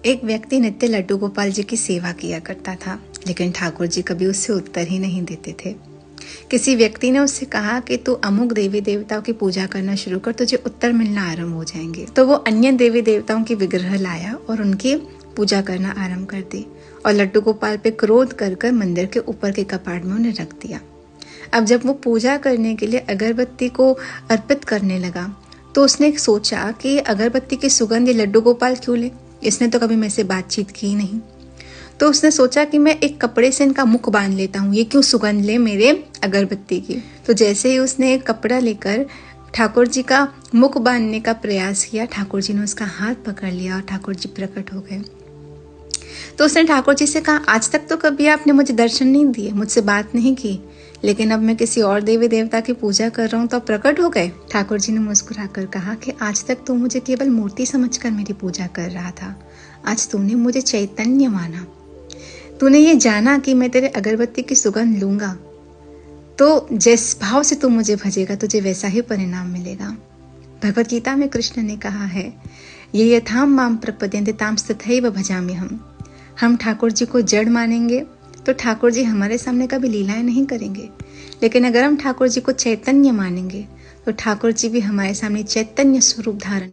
एक व्यक्ति नित्य लड्डू गोपाल जी की सेवा किया करता था, लेकिन ठाकुर जी कभी उससे उत्तर ही नहीं देते थे। किसी व्यक्ति ने उससे कहा कि तू अमुक देवी देवताओं की पूजा करना शुरू कर, तुझे उत्तर मिलना आरंभ हो जाएंगे। तो वो अन्य देवी देवताओं की विग्रह लाया और उनकी पूजा करना आरंभ कर दी और लड्डू गोपाल पे क्रोध कर कर मंदिर के ऊपर के कपाट में उन्हें रख दिया। अब जब वो पूजा करने के लिए अगरबत्ती को अर्पित करने लगा तो उसने सोचा कि अगरबत्ती की सुगंध ये लड्डू गोपाल क्यों ले, इसने तो कभी मेरे से बातचीत की नहीं। तो उसने सोचा कि मैं एक कपड़े से इनका मुख बांध लेता हूँ, ये क्यों सुगंध ले मेरे अगरबत्ती की। तो जैसे ही उसने एक कपड़ा लेकर ठाकुर जी का मुख बांधने का प्रयास किया, ठाकुर जी ने उसका हाथ पकड़ लिया और ठाकुर जी प्रकट हो गए। तो उसने ठाकुर जी से कहा, आज तक तो कभी आपने मुझे दर्शन नहीं दिए, मुझसे बात नहीं की, लेकिन अब मैं किसी और देवी देवता की पूजा कर रहा हूँ तो आप प्रकट हो गए। ठाकुर जी ने मुस्कुराकर कहा कि आज तक तू मुझे केवल मूर्ति समझकर मेरी पूजा कर रहा था, आज तूने मुझे चैतन्य माना, तूने ये जाना कि मैं तेरे अगरबत्ती की सुगंध लूंगा, तो जिस भाव से तू मुझे भजेगा तुझे वैसा ही परिणाम मिलेगा। भगवत गीता में कृष्ण ने कहा है, ये यथाम माम प्रपद्यन्ते ताम तथैव भजामि हम ठाकुर जी को जड़ मानेंगे तो ठाकुर जी हमारे सामने कभी लीलाएं नहीं करेंगे, लेकिन अगर हम ठाकुर जी को चैतन्य मानेंगे तो ठाकुर जी भी हमारे सामने चैतन्य स्वरूप धारण